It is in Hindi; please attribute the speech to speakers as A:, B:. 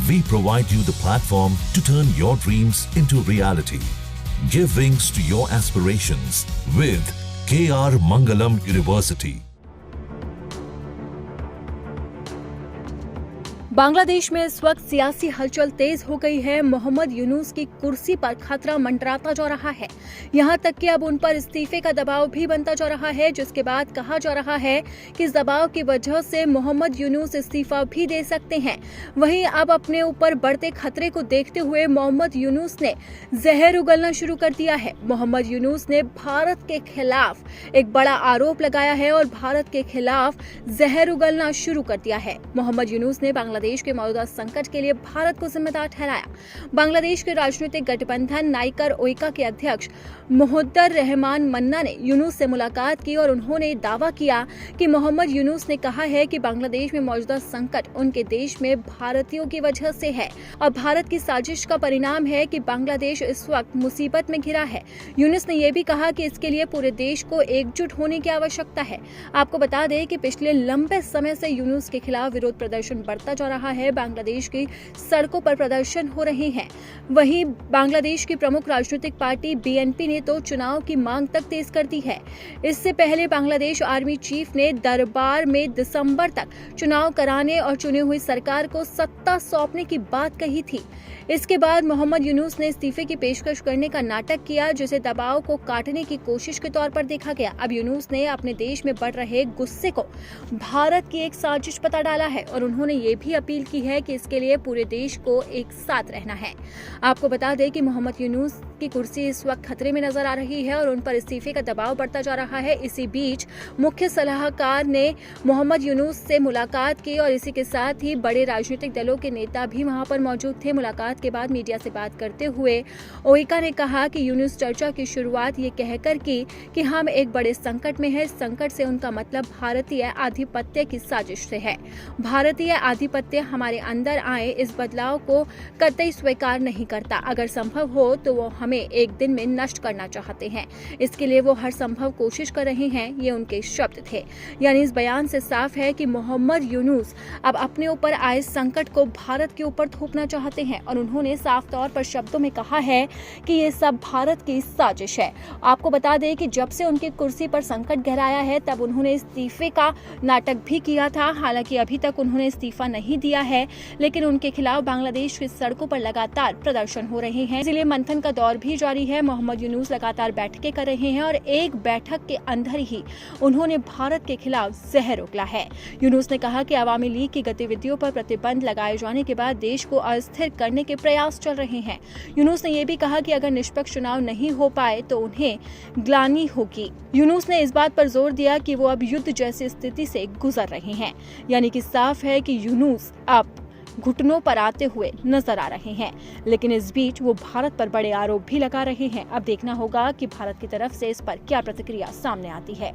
A: We provide you the platform to turn your dreams into reality. Give wings to your aspirations with KR Mangalam University.
B: Bangladesh में इस वक्त सियासी हलचल तेज हो गई है। मोहम्मद यूनुस की कुर्सी पर खतरा मंडराता जा रहा है। यहां तक कि अब उन पर इस्तीफे का दबाव भी बनता जा रहा है, जिसके बाद कहा जा रहा है कि इस दबाव की वजह से मोहम्मद यूनुस इस्तीफा भी दे सकते हैं। वहीं अब अपने ऊपर बढ़ते खतरे को देखते हुए मोहम्मद यूनुस ने जहर उगलना शुरू कर दिया है। मोहम्मद यूनुस ने भारत के खिलाफ एक बड़ा आरोप लगाया है और भारत के खिलाफ जहर उगलना शुरू कर दिया है। मोहम्मद यूनुस ने बांग्लादेश के मौजूदा संकट के लिए भारत को जिम्मेदार ठहराया। बांग्लादेश के राजनीतिक गठबंधन नाइकर ओइका के अध्यक्ष मुहद्दर रहमान मन्ना ने यूनुस से मुलाकात की और उन्होंने दावा किया कि मोहम्मद यूनुस ने कहा है कि बांग्लादेश में मौजूदा संकट उनके देश में भारतीयों की वजह से है और भारत की साजिश का परिणाम है कि बांग्लादेश इस वक्त मुसीबत में घिरा है। यूनुस ने यह भी कहा कि इसके लिए पूरे देश को एकजुट होने की आवश्यकता है। आपको बता दें कि पिछले लंबे समय से यूनुस के खिलाफ विरोध प्रदर्शन बढ़ता जा रहा है। बांग्लादेश की सड़कों पर प्रदर्शन हो रहे हैं। वहीं बांग्लादेश की प्रमुख राजनीतिक पार्टी बीएनपी ने तो चुनाव की मांग तक तेज कर दी है। इससे पहले बांग्लादेश आर्मी चीफ ने दरबार में दिसंबर तक चुनाव कराने और चुनी हुई सरकार को सत्ता सौंपने की बात कही थी। इसके बाद मोहम्मद यूनुस ने इस्तीफे की पेशकश करने का नाटक किया, जिसे दबाव को काटने की कोशिश के तौर पर देखा गया। अब यूनुस ने अपने देश में बढ़ रहे गुस्से को भारत की एक साजिश बता डाला है और उन्होंने ये भी अपील की है कि इसके लिए पूरे देश को एक साथ रहना है। आपको बता दें कि मोहम्मद यूनुस की कुर्सी इस वक्त खतरे में नजर आ रही है और उन पर इस्तीफे का दबाव बढ़ता जा रहा है। इसी बीच मुख्य सलाहकार ने मोहम्मद यूनुस से मुलाकात की और इसी के साथ ही बड़े राजनीतिक दलों के नेता भी वहां पर मौजूद थे। मुलाकात के बाद मीडिया से बात करते हुए ओइका ने कहा कि यूनुस चर्चा की शुरुआत ये कहकर की कि हम एक बड़े संकट में हैं। संकट से उनका मतलब भारतीय आधिपत्य की साजिश से है। भारतीय आधिपत्य हमारे अंदर आए इस बदलाव को कतई स्वीकार नहीं करता। अगर संभव हो तो वो हमें एक दिन में नष्ट करना चाहते हैं। इसके लिए वो हर संभव कोशिश कर रहे हैं। ये उनके शब्द थे। यानी इस बयान से साफ है कि मोहम्मद यूनुस अब अपने ऊपर आए संकट को भारत के ऊपर थोपना चाहते हैं और उन्होंने साफ तौर पर शब्दों में कहा है कि ये सब भारत की साजिश है। आपको बता दें कि जब से उनकी कुर्सी पर संकट गहराया है तब उन्होंने इस्तीफे का नाटक भी किया था। हालांकि अभी तक उन्होंने इस्तीफा नहीं दिया है, लेकिन उनके खिलाफ बांग्लादेश की सड़कों पर लगातार प्रदर्शन हो रहे हैं। इसलिए मंथन का दौर भी जारी है। मोहम्मद यूनुस लगातार बैठकें कर रहे हैं और एक बैठक के अंदर ही उन्होंने भारत के खिलाफ जहर उगला है। यूनुस ने कहा कि अवामी लीग की गतिविधियों पर प्रतिबंध लगाए जाने के बाद देश को अस्थिर करने के प्रयास चल रहे हैं। यूनुस ने यह भी कहा कि अगर निष्पक्ष चुनाव नहीं हो पाए तो उन्हें ग्लानि होगी। यूनुस ने इस बात पर जोर दिया कि वो अब युद्ध जैसी स्थिति से गुजर रहे हैं। यानी कि साफ है कि यूनुस अब घुटनों पर आते हुए नजर आ रहे हैं। लेकिन इस बीच वो भारत पर बड़े आरोप भी लगा रहे हैं। अब देखना होगा कि भारत की तरफ से इस पर क्या प्रतिक्रिया सामने आती है।